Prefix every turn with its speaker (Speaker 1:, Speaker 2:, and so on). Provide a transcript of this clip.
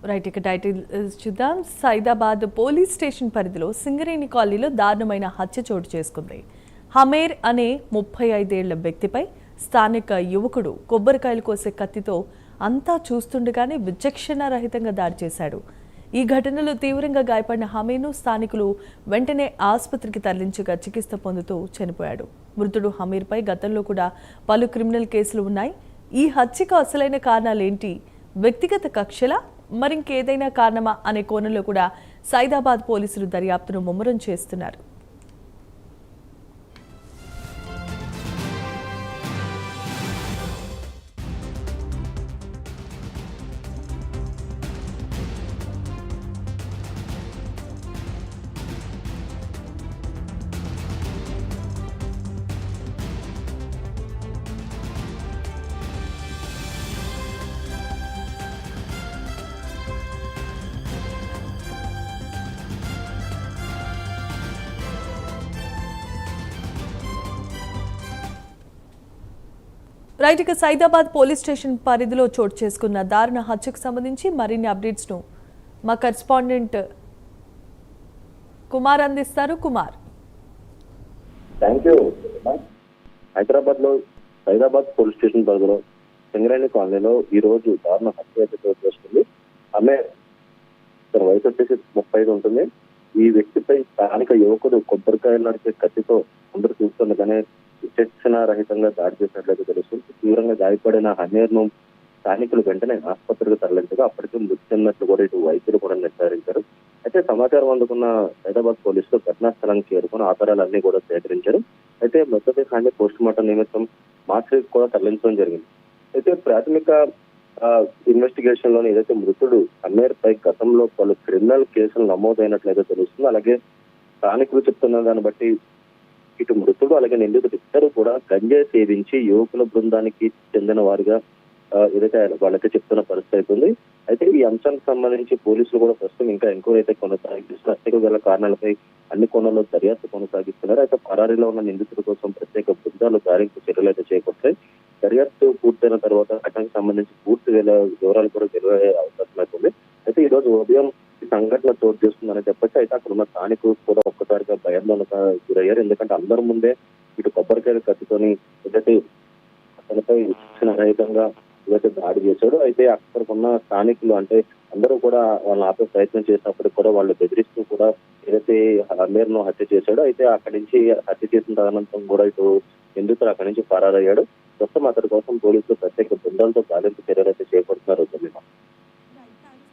Speaker 1: Right ఇక title చూద్దాం. Saidabad police station పరిధిలో సింగరేణి కాలనీలో దారుణమైన హత్య చోటు చేసుకుంది. హమేర్ అనే 35 ఏళ్ల వ్యక్తిపై స్థానిక యువకుడు కొబ్బరికాయలు కోసే కత్తితో అంతా చూస్తుండగానే విచక్షణారహితంగా దాడి చేశాడు. ఈ ఘటనలో తీవ్రంగా గాయపడిన హమీర్ను స్థానికులు వెంటనే ఆసుపత్రికి తరలించగా చికిత్స పొందుతూ చనిపోయాడు. మృతుడు హమీర్పై గతంలో కూడా పలు క్రిమినల్ కేసులు ఉన్నాయి. ఈ హత్యకు అసలైన కారణాలేంటి? వ్యక్తిగత కక్షలా మరింకేదైనా కారణమా అనే కోణంలో కూడా సైదాబాద్ పోలీసులు దర్యాప్తును ముమ్మరం చేస్తున్నారు. రైట్ ఇక సైదాబాద్ పోలీస్ స్టేషన్ పరిధిలో చోటు చేసుకున్న దారుణ హత్యకు సంబంధించి మరిన్ని అప్డేట్స్ ను మా కరెస్పాండెంట్ కుమార్ అందిస్తారు. Kumar,
Speaker 2: thank you. Saidabad police station పరిధిలో సింగరేణి కాలనీలో ఈ రోజు దారుణ హత్య చోటు చేసుకుంది. ఆమె వయసు వచ్చేసి 35 ఉంటుంది. ఈ వ్యక్తిపై స్థానిక యువకుడు కొబ్బరికాయలు నడిచే కత్తితో అందరూ చూస్తుండగానే విచక్షణ రహితంగా దాడి చేసినట్లయితే తెలుస్తుంది. తీవ్రంగా గాయపడిన హమీర్ను స్థానికులు వెంటనే ఆసుపత్రికి తరలించగా అప్పటికే మృతి చెందినట్లు కూడా ఇటు వైద్యులు కూడా నిర్ధారించారు. అయితే సమాచారం అందుకున్న హైదరాబాద్ పోలీసులు ఘటనా స్థలానికి చేరుకుని ఆధారాలన్నీ కూడా సేకరించారు. అయితే మృతదేహాన్ని పోస్ట్ మార్టం నిమిత్తం మార్చికి కూడా తరలించడం జరిగింది. అయితే ప్రాథమిక ఇన్వెస్టిగేషన్ లోని ఏదైతే మృతుడు హమీర్ పై గతంలో పలు క్రిమినల్ కేసులు నమోదైనట్లయితే తెలుస్తుంది. అలాగే స్థానికులు చెప్తున్న దాన్ని బట్టి ఇటు మృతుడు అలాగే నిందితుడు ఇద్దరు కూడా గంజాయి సేవించి యువకుల బృందానికి చెందిన వారిగా ఏదైతే వాళ్ళకి చెప్తున్న పరిస్థితి అవుతుంది. అయితే ఈ అంశానికి సంబంధించి పోలీసులు కూడా ప్రస్తుతం ఇంకా ఎంక్వైరీ అయితే కొనసాగిస్తున్నారు. హత్యకు గల కారణాలపై అన్ని కోణాల్లో దర్యాప్తు కొనసాగిస్తున్నారు. అయితే పరారీలో ఉన్న నిందితుల కోసం ప్రత్యేక బృందాలు గాలింపు చర్యలు అయితే చేపట్టాయి. దర్యాప్తు పూర్తయిన తర్వాత ఘటనకు సంబంధించి పూర్తి వివరాలు కూడా తెలియే అవకాశం అవుతుంది. అయితే ఈ రోజు ఉదయం ఈ సంఘటన చోటు చేస్తుందని చెప్పొచ్చు. అయితే అక్కడ ఉన్న స్థానికులు కూడా ఒక్కసారిగా భయాందోళనకు గురయ్యారు. ఎందుకంటే అందరి ముందే ఇటు కొబ్బరికాయల కత్తితోని ఏదైతే అతనిపై విచక్షణ రహితంగా ఏదైతే దాడి చేశాడు. అయితే అక్కడికున్న స్థానికులు అంటే అందరూ కూడా వాళ్ళని ఆపే ప్రయత్నం చేసినప్పటికి కూడా వాళ్ళు బెదిరిస్తూ కూడా ఏదైతే హమీర్ను హత్య చేశాడో అయితే అక్కడి నుంచి హత్య చేసిన తదనంతరం కూడా ఇటు నిందితుడు అక్కడి నుంచి పరారయ్యాడు. ప్రస్తుతం అతడి కోసం పోలీసులు ప్రత్యేక బృందాలతో గాలింపు చర్యలు అయితే చేపడుతున్నారు.